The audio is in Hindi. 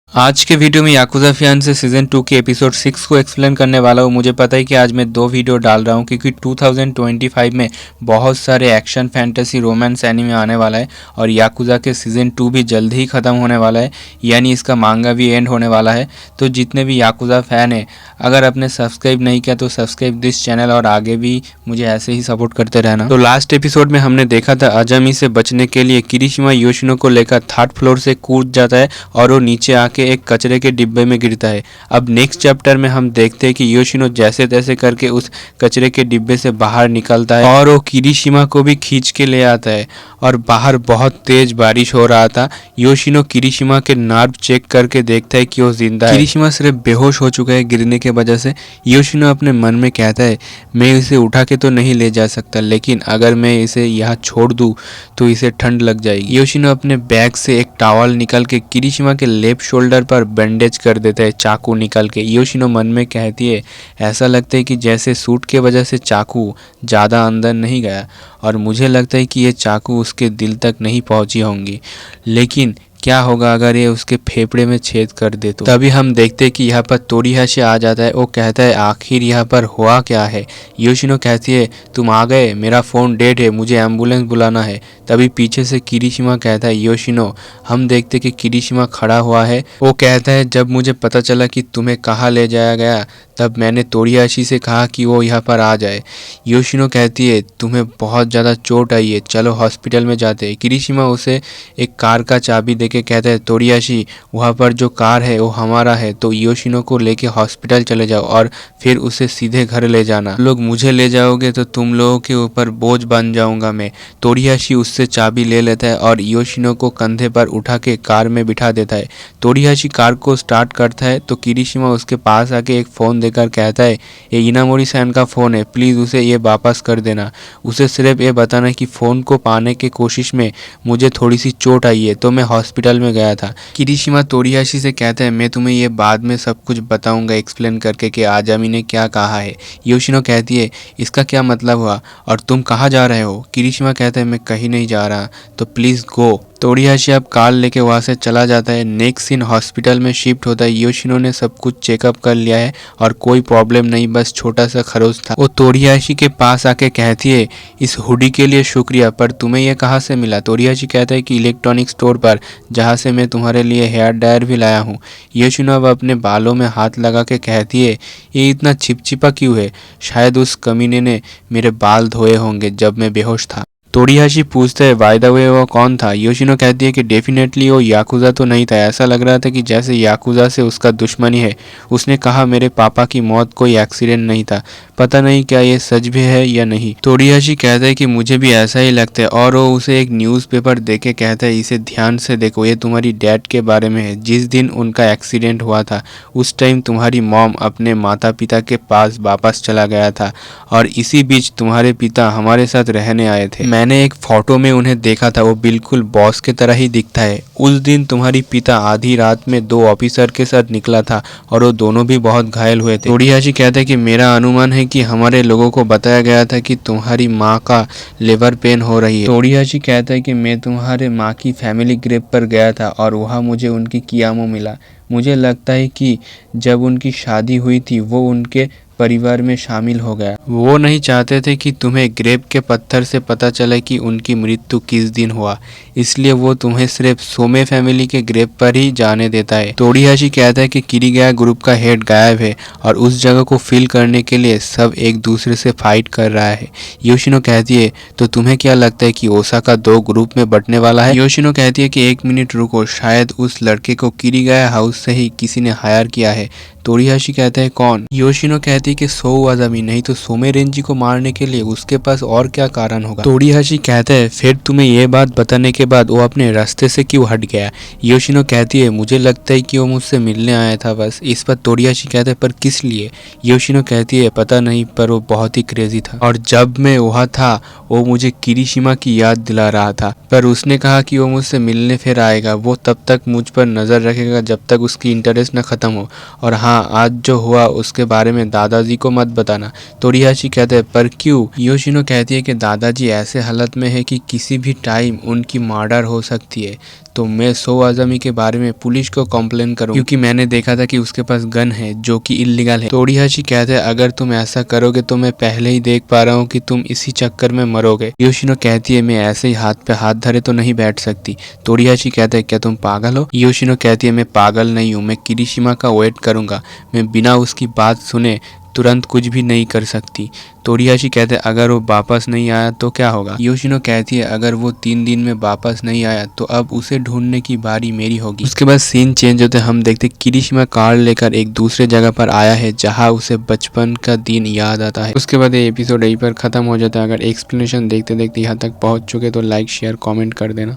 आज के वीडियो में याकुजा फियांसे सीजन 2 के एपिसोड 6 को एक्सप्लेन करने वाला हूँ। मुझे पता है कि आज मैं 2 वीडियो डाल रहा हूँ क्योंकि 2025 में बहुत सारे एक्शन फैंटेसी रोमांस एनिमे आने वाला है और याकुजा के सीजन 2 भी जल्द ही ख़त्म होने वाला है, यानी इसका मांगा भी एंड होने वाला है। तो जितने भी याकुजा फ़ैन हैं, अगर आपने सब्सक्राइब नहीं किया तो सब्सक्राइब दिस चैनल और आगे भी मुझे ऐसे ही सपोर्ट करते रहना। तो लास्ट एपिसोड में हमने देखा था अजामी से बचने के लिए किरीशिमा योशिनो को लेकर 3rd फ्लोर से कूद जाता है और वो नीचे आके एक कचरे के डिब्बे में गिरता है। अब नेक्स्ट चैप्टर में हम देखते हैं कि योशिनो जैसे तैसे करके उस कचरे के डिब्बे से बाहर निकलता है और वो किरीशिमा को भी खींच के ले आता है और बाहर बहुत तेज बारिश हो रहा था। योशिनो किरीशिमा के नर्व चेक करके देखता है कि वो जिंदा है। किरीशिमा सिर्फ बेहोश हो चुका है गिरने के वजह से। योशिनो अपने मन में कहता है, मैं इसे उठा के तो नहीं ले जा सकता, लेकिन अगर मैं इसे यहाँ छोड़ दूँ तो इसे ठंड लग जाएगी। योशिनो अपने बैग से एक टॉवल निकल के किरीशिमा के लेफ्ट शोल्डर पर बैंडेज कर देता है चाकू निकल के। योशिनो मन में कहती है, ऐसा लगता है कि जैसे सूट के वजह से चाकू ज़्यादा अंदर नहीं गया और मुझे लगता है कि ये चाकू उसके दिल तक नहीं पहुंची होंगी, लेकिन क्या होगा अगर ये उसके फेफड़े में छेद कर दे तो। तभी हम देखते हैं कि यहाँ पर तोरीहाशी आ जाता है। वो कहता है, आखिर यहाँ पर हुआ क्या है। योशिनो कहती है, तुम आ गए, मेरा फ़ोन डेड है, मुझे एम्बुलेंस बुलाना है। तभी पीछे से किरीशिमा कहता है, योशिनो। हम देखते कि किरीशिमा खड़ा हुआ है। वो कहता है, जब मुझे पता चला कि तुम्हें कहाँ ले जाया गया तब मैंने तोरीहाशी से कहा कि वो यहाँ पर आ जाए। योशिनो कहती है, तुम्हें बहुत ज़्यादा चोट आई है, चलो हॉस्पिटल में जाते हैं। किरीशिमा उसे एक कार का चाबी देके कहता है, तोरीहाशी वहाँ पर जो कार है वो हमारा है, तो योशिनो को लेके हॉस्पिटल चले जाओ और फिर उसे सीधे घर ले जाना। लोग मुझे ले जाओगे तो तुम लोगों के ऊपर बोझ बन जाऊंगा मैं। तोरीहाशी उससे चाबी ले लेता है और योशिनो को कंधे पर उठा के कार में बिठा देता है। तोरीहाशी कार को स्टार्ट करता है तो किरीशिमा उसके पास आके एक फ़ोन देकर कहता है, ये इनामोरी-सान का फ़ोन है, प्लीज़ उसे ये वापस कर देना। उसे सिर्फ ये बताना कि फ़ोन को पाने की कोशिश में मुझे थोड़ी सी चोट आई है तो मैं हॉस्पिटल में गया था। किरीशिमा तोरीहाशी से कहता है, मैं तुम्हें ये बाद में सब कुछ बताऊंगा एक्सप्लेन करके कि आजामी ने क्या कहा है। योशिनो कहती है, इसका क्या मतलब हुआ और तुम कहाँ जा रहे हो। किरीशिमा कहता है, मैं कहीं नहीं जा रहा, तो प्लीज़ गो। तोरीहाशी अब कार लेके वहाँ से चला जाता है। नेक्स्ट सीन हॉस्पिटल में शिफ्ट होता है। योशिनो ने सब कुछ चेकअप कर लिया है और कोई प्रॉब्लम नहीं, बस छोटा सा खरोच था। वो तोरीहाशी के पास आके कहती है, इस हुडी के लिए शुक्रिया, पर तुम्हें यह कहाँ से मिला। तोरीहाशी कहता है कि इलेक्ट्रॉनिक स्टोर पर, जहाँ से मैं तुम्हारे लिए हेयर ड्रायर भी लाया हूँ। योशिनो अब अपने बालों में हाथ लगा के कहती है, ये इतना चिपचिपा क्यों है, शायद उस कमीने ने मेरे बाल धोए होंगे जब मैं बेहोश था। तोरीहाशी पूछता है, बाय द वे वो कौन था। योशिनो कहती है कि डेफिनेटली वो याकुजा तो नहीं था, ऐसा लग रहा था कि जैसे याकुजा से उसका दुश्मनी है। उसने कहा मेरे पापा की मौत कोई एक्सीडेंट नहीं था, पता नहीं क्या ये सच भी है या नहीं। तोरीहाशी कहता है कि मुझे भी ऐसा ही लगता है और वो उसे एक न्यूज़पेपर देके कहता है, इसे ध्यान से देखो, ये तुम्हारी डैड के बारे में है। जिस दिन उनका एक्सीडेंट हुआ था उस टाइम तुम्हारी मॉम अपने माता पिता के पास वापस चला गया था और इसी बीच तुम्हारे पिता हमारे साथ रहने आए थे। मैंने एक फोटो में उन्हें देखा था, वो बिल्कुल बॉस के तरह ही दिखता है। उस दिन तुम्हारी पिता आधी रात में 2 ऑफिसर के साथ निकला था और वो दोनों भी बहुत घायल हुए थे। तोरीहाशी कहता है कि मेरा अनुमान है कि हमारे लोगों को बताया गया था कि तुम्हारी माँ का लिवर पेन हो रही है। तोरीहाशी कहता है कि मैं तुम्हारे माँ की फैमिली ग्रेव पर गया था और वहाँ मुझे उनकी कियामो मिला। मुझे लगता है कि जब उनकी शादी हुई थी वो उनके परिवार में शामिल हो गया। वो नहीं चाहते थे कि तुम्हें ग्रेव के पत्थर से पता चले कि उनकी मृत्यु किस दिन हुआ, इसलिए वो तुम्हें सिर्फ सोमे फैमिली के ग्रेव पर ही जाने देता है। तोरीहाशी कहता है कि किरीगाया ग्रुप का हेड गायब है और उस जगह को फिल करने के लिए सब एक दूसरे से फाइट कर रहा है। योशिनो कहती है, तो तुम्हें क्या लगता है कि ओसाका 2 ग्रुप में बंटने वाला है। योशिनो कहती है कि 1 मिनट रुको, शायद उस लड़के को किरीगाया हाउस से ही किसी ने हायर किया है। तोरीहाशी कहता है, कौन। योशिनो कहती है कि सोउ आजामी, नहीं तो सोमे रेंजी को मारने के लिए उसके पास और क्या कारण होगा। तोरीहाशी कहता है, फिर तुम्हें यह बात बताने के बाद वो अपने रास्ते से क्यों हट गया। योशिनो कहती है, मुझे लगता है कि वो मुझसे मिलने आया था बस। इस पर तोरीहाशी कहता है, पर किस लिए। योशिनो कहती है, पता नहीं, पर वो बहुत ही क्रेजी था और जब मैं वहाँ था वो मुझे किरीशिमा की याद दिला रहा था, पर उसने कहा कि वो मुझसे मिलने फिर आएगा। वो तब तक मुझ पर नज़र रखेगा जब तक उसकी इंटरेस्ट न ख़त्म हो। और हाँ, आज जो हुआ उसके बारे में दादा दादाजी को मत बताना। तोरियाशी कहते हैं पर क्यों? योशिनो कहती है कि दादाजी ऐसे हालत में है कि किसी भी टाइम उनकी मर्डर हो सकती है, तो मैं सो आज़मी के बारे में पुलिस को कंप्लेन करूँ क्योंकि मैंने देखा था कि उसके पास गन है जो कि इलीगल है। तोरियाशी कहते हैं अगर तुम ऐसा करोगे तो मैं पहले ही देख पा रहा हूँ कि तुम इसी चक्कर में मरोगे। योशिनो कहती है मैं ऐसे ही हाथ पे हाथ धरे तो नहीं बैठ सकती। तोरियाशी कहते हैं क्या तुम पागल हो? योशिनो कहती है मैं पागल नहीं हूँ, मैं किरिशिमा का वेट करूंगा, मैं बिना उसकी बात सुने तुरंत कुछ भी नहीं कर सकती। तोरियाशी कहते हैं अगर वो वापस नहीं आया तो क्या होगा? योशिनो कहती है अगर वो 3 दिन में वापस नहीं आया तो अब उसे ढूंढने की बारी मेरी होगी। उसके बाद सीन चेंज होते हम देखते किरिशिमा कार लेकर एक दूसरे जगह पर आया है जहां उसे बचपन का दिन याद आता है। उसके बाद ये एपिसोड यहीं पर खत्म हो जाता है। अगर एक्सप्लेनेशन देखते देखते यहाँ तक पहुंच चुके तो लाइक शेयर कॉमेंट कर देना।